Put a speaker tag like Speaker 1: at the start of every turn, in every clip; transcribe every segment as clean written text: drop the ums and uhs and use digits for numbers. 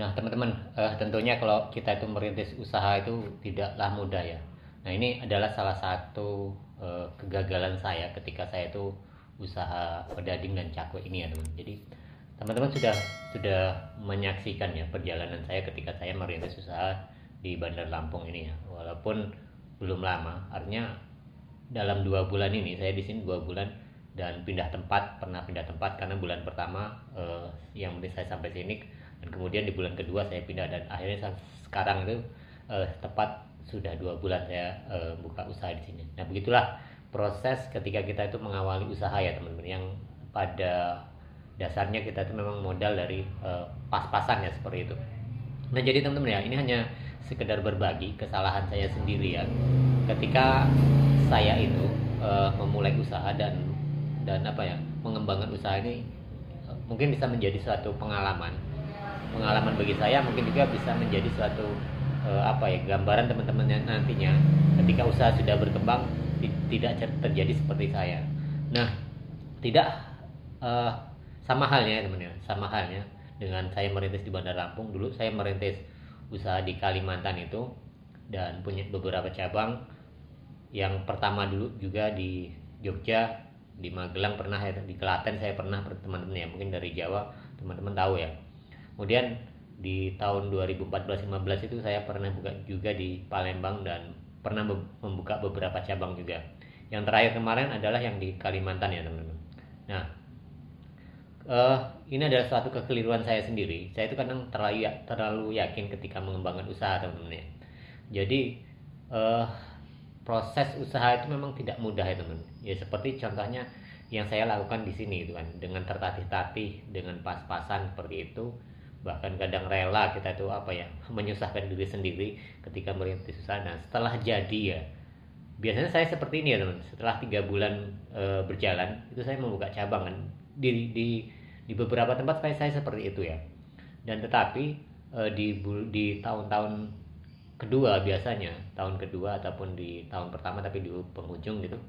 Speaker 1: Nah, teman-teman, tentunya kalau kita itu merintis usaha itu tidaklah mudah ya. Nah, ini adalah salah satu kegagalan saya ketika saya itu usaha pedading dan cakwe ini ya, teman. Jadi, teman-teman sudah menyaksikan ya perjalanan saya ketika saya merintis usaha di Bandar Lampung ini ya. Walaupun belum lama, artinya dalam 2 bulan ini saya di sini 2 bulan dan pernah pindah tempat karena bulan pertama yang penting saya sampai sini, dan kemudian di bulan kedua saya pindah, dan akhirnya sekarang itu tepat sudah 2 bulan saya buka usaha di sini. Nah, begitulah proses ketika kita itu mengawali usaha ya, teman-teman, yang pada dasarnya kita itu memang modal dari pas-pasan ya, seperti itu. Nah, jadi teman-teman ya, ini hanya sekedar berbagi kesalahan saya sendiri ya ketika saya itu memulai usaha dan apa ya, mengembangkan usaha ini. Mungkin bisa menjadi suatu pengalaman bagi saya, mungkin juga bisa menjadi suatu apa ya, gambaran teman-teman nantinya ketika usaha sudah berkembang tidak terjadi seperti saya. Nah, tidak eh, sama halnya teman ya, sama halnya dengan saya merintis di Bandar Lampung. Dulu saya merintis usaha di Kalimantan itu dan punya beberapa cabang. Yang pertama dulu juga di Jogja, di Magelang pernah ya, di Klaten saya pernah, teman-teman ya, mungkin dari Jawa teman-teman tahu ya. Kemudian di tahun 2014-15 itu saya pernah buka juga di Palembang dan pernah membuka beberapa cabang juga. Yang terakhir kemarin adalah yang di Kalimantan ya, teman-teman. Nah, ini adalah suatu kekeliruan saya sendiri. Saya itu kadang terlalu yakin ketika mengembangkan usaha, teman-teman ya. Jadi uh, proses usaha itu memang tidak mudah ya, teman. Ya seperti contohnya yang saya lakukan di sini itu kan, dengan tertatih-tatih, dengan pas-pasan seperti itu. Bahkan kadang rela kita itu apa ya, menyusahkan diri sendiri ketika merintis usaha. Nah, setelah jadi ya, biasanya saya seperti ini ya, teman. Setelah 3 bulan berjalan itu saya membuka cabang kan di beberapa tempat. Saya seperti itu ya. Dan tetapi di tahun-tahun kedua, biasanya tahun kedua ataupun di tahun pertama tapi di penghujung gitu,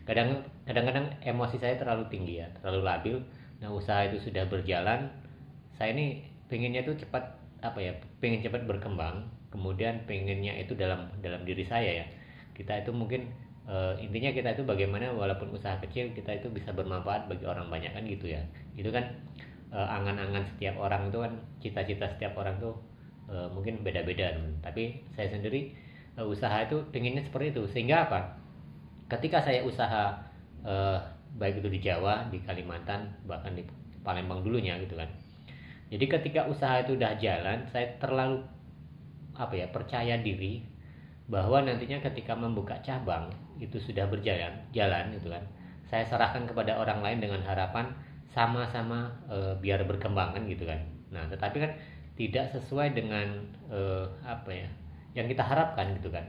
Speaker 1: kadang-kadang emosi saya terlalu tinggi ya, terlalu labil. Nah, usaha itu sudah berjalan, saya ini pengennya tuh cepat, apa ya, pengen cepat berkembang. Kemudian pengennya itu dalam dalam diri saya ya, kita itu mungkin intinya kita itu bagaimana walaupun usaha kecil kita itu bisa bermanfaat bagi orang banyak kan, gitu ya. Itu kan angan-angan setiap orang itu kan, cita-cita setiap orang tuh mungkin beda-beda, tapi saya sendiri usaha itu pengennya seperti itu. Sehingga apa, ketika saya usaha eh, baik itu di Jawa, di Kalimantan, bahkan di Palembang dulunya gitu kan, jadi ketika usaha itu udah jalan, saya terlalu apa ya, percaya diri bahwa nantinya ketika membuka cabang itu sudah berjalan jalan gitu kan, saya serahkan kepada orang lain dengan harapan sama-sama biar berkembang kan, gitu kan. Nah, tetapi kan tidak sesuai dengan apa ya, yang kita harapkan gitu kan.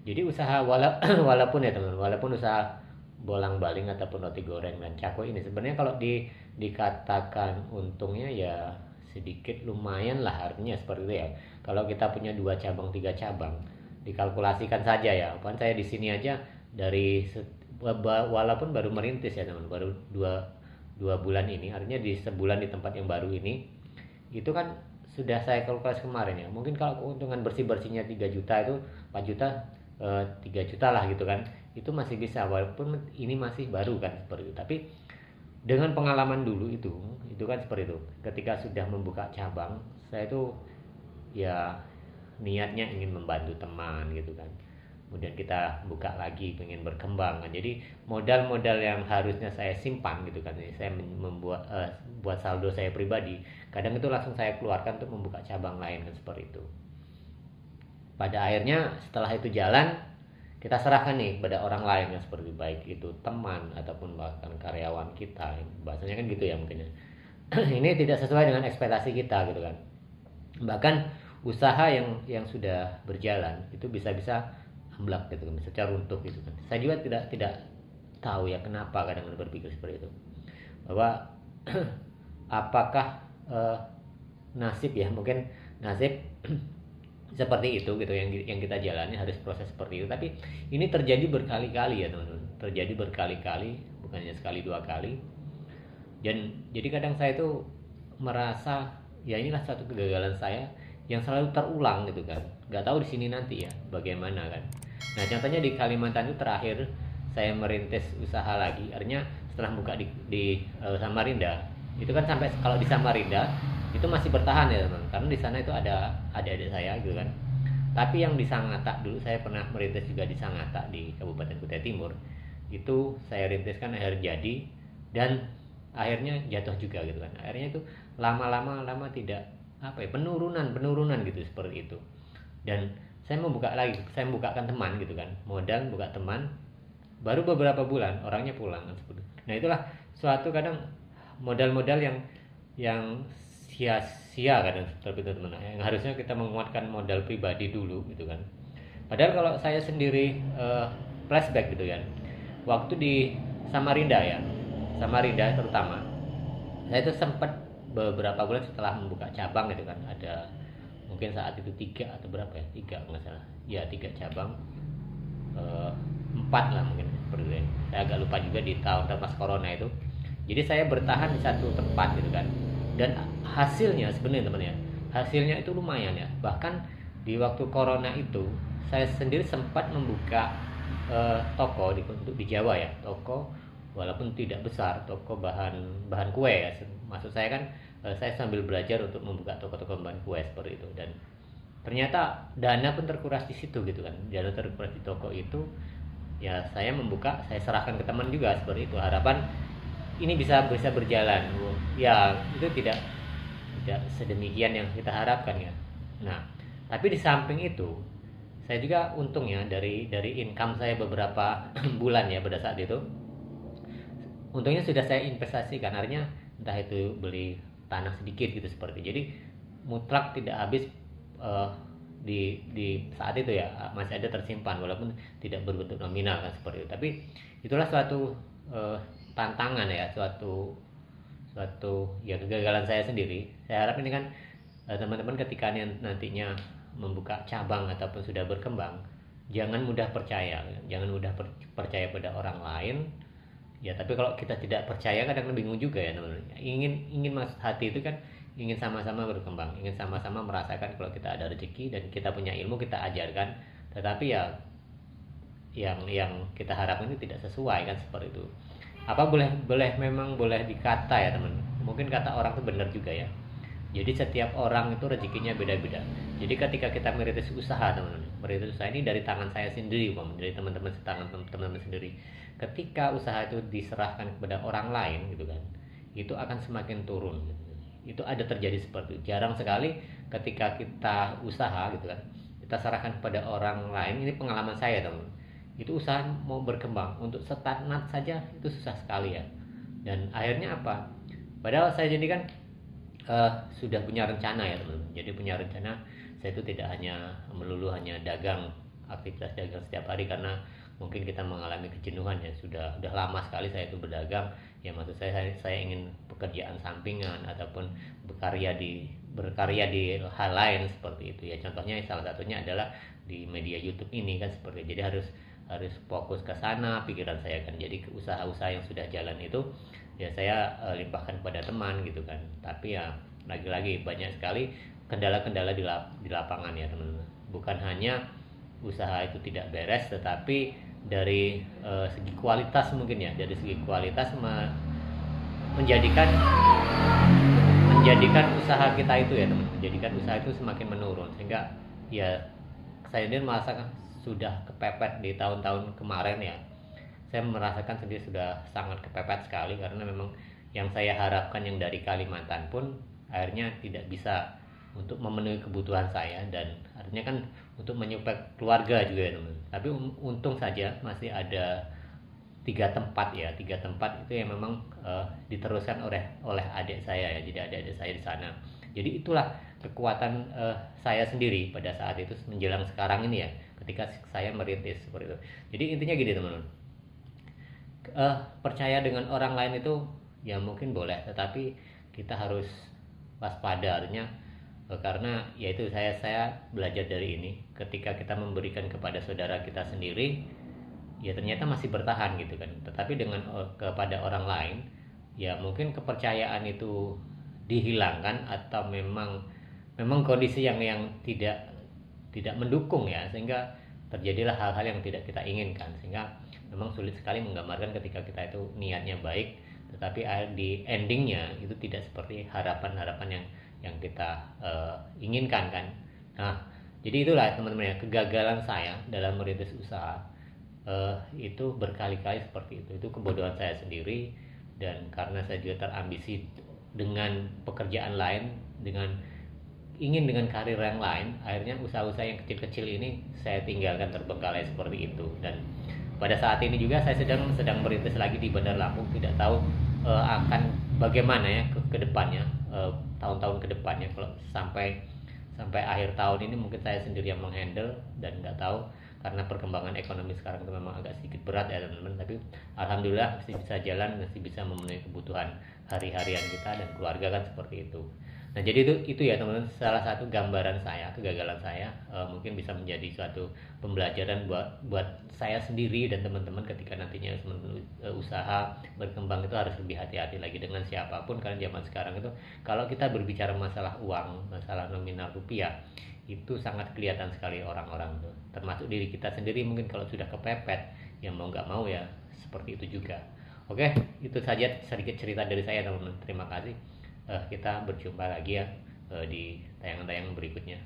Speaker 1: Jadi usaha walaupun ya teman, walaupun usaha bolang-baling ataupun roti goreng dan cakwe ini sebenarnya kalau dikatakan untungnya ya sedikit lumayan lah, artinya seperti itu ya. Kalau kita punya 2 cabang 3 cabang, dikalkulasikan saja ya, kan saya di sini aja dari walaupun baru merintis ya teman, baru dua bulan ini, artinya di sebulan di tempat yang baru ini, itu kan sudah saya kalkulasi kemarin ya, mungkin kalau keuntungan bersih-bersihnya 3 juta itu 4 juta, 3 juta lah gitu kan, itu masih bisa walaupun ini masih baru kan, seperti itu. Tapi dengan pengalaman dulu itu kan seperti itu, ketika sudah membuka cabang, saya itu ya niatnya ingin membantu teman gitu kan, kemudian kita buka lagi pengen berkembang kan. Jadi modal-modal yang harusnya saya simpan gitu kan, saya membuat buat saldo saya pribadi, kadang itu langsung saya keluarkan untuk membuka cabang lain kan, seperti itu. Pada akhirnya setelah itu jalan, kita serahkan nih pada orang lain yang seperti, baik itu teman ataupun bahkan karyawan kita, bahasanya kan gitu ya mungkin ya. Ini tidak sesuai dengan ekspektasi kita gitu kan. Bahkan usaha yang sudah berjalan itu bisa-bisa amblak gitu kan, bisa runtuh gitu kan. Saya juga tidak tahu ya kenapa kadang berpikir seperti itu, bahwa apakah nasib ya, mungkin nasib seperti itu gitu yang kita jalani, harus proses seperti itu. Tapi ini terjadi berkali-kali ya teman-teman, terjadi berkali-kali, bukannya sekali 2 kali. Dan jadi kadang saya tuh merasa ya inilah satu kegagalan saya yang selalu terulang gitu kan. Nggak tahu di sini nanti ya bagaimana kan. Nah contohnya di Kalimantan itu terakhir saya merintis usaha lagi, artinya setelah buka di Samarinda itu kan, sampai kalau di Samarinda itu masih bertahan ya teman, karena di sana itu ada adik-adik saya gitu kan. Tapi yang di Sangatta dulu saya pernah merintis juga di Sangatta di Kabupaten Kutai Timur, itu saya rintiskan akhir jadi dan akhirnya jatuh juga gitu kan. Akhirnya itu lama-lama tidak apa ya, penurunan gitu seperti itu. Dan saya membukakan teman gitu kan, modal buka teman, baru beberapa bulan orangnya pulang kan seperti itu. Nah itulah suatu kadang modal-modal yang sia-sia kadang seperti itu teman, yang harusnya kita menguatkan modal pribadi dulu gitu kan. Padahal kalau saya sendiri flashback gitu kan, waktu di Samarinda ya, Samarinda terutama, saya itu sempat beberapa bulan setelah membuka cabang gitu kan, ada mungkin saat itu 3 atau berapa ya, 3 nggak salah ya, 3 cabang, 4 lah mungkin seperti itu ya. Saya agak lupa juga di tahun pas corona itu. Jadi saya bertahan di satu tempat gitu kan, dan hasilnya sebenarnya teman ya, hasilnya itu lumayan ya. Bahkan di waktu corona itu saya sendiri sempat membuka toko untuk di Jawa ya, toko walaupun tidak besar, toko bahan kue ya. Maksud saya kan saya sambil belajar untuk membuka toko-toko bahan kue seperti itu, dan ternyata dana pun terkuras di situ gitu kan. Dana terkuras di toko itu ya, saya membuka, saya serahkan ke teman juga seperti itu, harapan ini bisa berjalan ya. Itu tidak sedemikian yang kita harapkan ya. Nah tapi di samping itu saya juga untung ya, dari income saya beberapa bulan ya pada saat itu, untungnya sudah saya investasikan, artinya entah itu beli tanah sedikit gitu seperti. Jadi mutlak tidak habis di saat itu ya, masih ada tersimpan walaupun tidak berbentuk nominal kan seperti itu. Tapi itulah suatu tantangan ya, suatu ya kegagalan saya sendiri. Saya harap ini kan teman-teman ketika nantinya membuka cabang ataupun sudah berkembang, jangan mudah percaya pada orang lain ya. Tapi kalau kita tidak percaya kadang bingung juga ya teman-teman. Ingin mas hati itu kan ingin sama-sama berkembang, ingin sama-sama merasakan kalau kita ada rezeki dan kita punya ilmu, kita ajarkan. Tetapi ya yang kita harapkan itu tidak sesuai kan seperti itu. Apa memang boleh dikata ya teman, mungkin kata orang itu benar juga ya. Jadi setiap orang itu rezekinya beda-beda. Jadi ketika kita merintis usaha teman-teman, merintis usaha ini dari tangan saya sendiri, dari teman-teman sendiri. Ketika usaha itu diserahkan kepada orang lain gitu kan, itu akan semakin turun. Itu ada terjadi seperti itu. Jarang sekali ketika kita usaha gitu kan, kita serahkan kepada orang lain. Ini pengalaman saya teman-teman. Itu usaha mau berkembang, untuk stagnan saja itu susah sekali ya. Dan akhirnya apa? Padahal saya jadi kan sudah punya rencana ya teman-teman. Jadi punya rencana, saya itu tidak hanya melulu hanya dagang, aktivitas dagang setiap hari, karena mungkin kita mengalami kejenuhan ya. Sudah lama sekali saya itu berdagang ya. Maksud saya ingin pekerjaan sampingan ataupun berkarya di hal lain seperti itu ya. Contohnya salah satunya adalah di media YouTube ini kan seperti itu. Jadi harus fokus ke sana, pikiran saya kan. Jadi usaha-usaha yang sudah jalan itu ya saya limpahkan kepada teman gitu kan. Tapi ya lagi-lagi banyak sekali kendala-kendala di lapangan ya teman-teman. Bukan hanya usaha itu tidak beres, tetapi dari segi kualitas mungkin ya, dari segi kualitas menjadikan usaha kita itu ya teman, menjadikan usaha itu semakin menurun, sehingga ya saya sendiri merasakan sudah kepepet di tahun-tahun kemarin ya. Saya merasakan sendiri sudah sangat kepepet sekali, karena memang yang saya harapkan yang dari Kalimantan pun akhirnya tidak bisa untuk memenuhi kebutuhan saya, dan artinya kan untuk menyuplai keluarga juga ya teman. Tapi untung saja masih ada 3 tempat ya, 3 tempat itu yang memang diteruskan oleh adik saya ya. Jadi adik-adik saya di sana. Jadi itulah kekuatan saya sendiri pada saat itu menjelang sekarang ini ya, ketika saya merintis seperti itu. Jadi intinya gini teman-teman, percaya dengan orang lain itu ya mungkin boleh, tetapi kita harus waspada, artinya karena yaitu saya belajar dari ini, ketika kita memberikan kepada saudara kita sendiri ya ternyata masih bertahan gitu kan. Tetapi dengan kepada orang lain ya mungkin kepercayaan itu dihilangkan atau memang memang kondisi yang tidak mendukung ya, sehingga terjadilah hal-hal yang tidak kita inginkan, sehingga memang sulit sekali menggambarkan ketika kita itu niatnya baik tetapi di endingnya itu tidak seperti harapan-harapan yang kita inginkan kan. Nah, jadi itulah teman-teman ya, kegagalan saya dalam merintis usaha itu berkali-kali seperti itu kebodohan saya sendiri, dan karena saya juga terambisi dengan pekerjaan lain, dengan karir yang lain, akhirnya usaha-usaha yang kecil-kecil ini saya tinggalkan terbengkalai seperti itu. Dan pada saat ini juga saya sedang merintis lagi di Bandar Lampung, tidak tahu akan bagaimana ya ke depannya, tahun-tahun ke depannya, kalau sampai akhir tahun ini mungkin saya sendiri yang menghandle, dan nggak tahu karena perkembangan ekonomi sekarang itu memang agak sedikit berat ya teman-teman, tapi alhamdulillah masih bisa jalan, masih bisa memenuhi kebutuhan hari-harian kita dan keluarga kan, seperti itu. Nah, jadi itu ya teman-teman, salah satu gambaran saya, kegagalan saya mungkin bisa menjadi suatu pembelajaran buat saya sendiri dan teman-teman ketika nantinya usaha berkembang itu harus lebih hati-hati lagi dengan siapapun, karena zaman sekarang itu kalau kita berbicara masalah uang, masalah nominal rupiah, itu sangat kelihatan sekali orang-orang tuh, termasuk diri kita sendiri mungkin kalau sudah kepepet, ya mau nggak mau ya seperti itu juga. Oke, itu saja sedikit cerita dari saya teman-teman. Terima kasih. Kita berjumpa lagi ya di tayangan-tayangan berikutnya.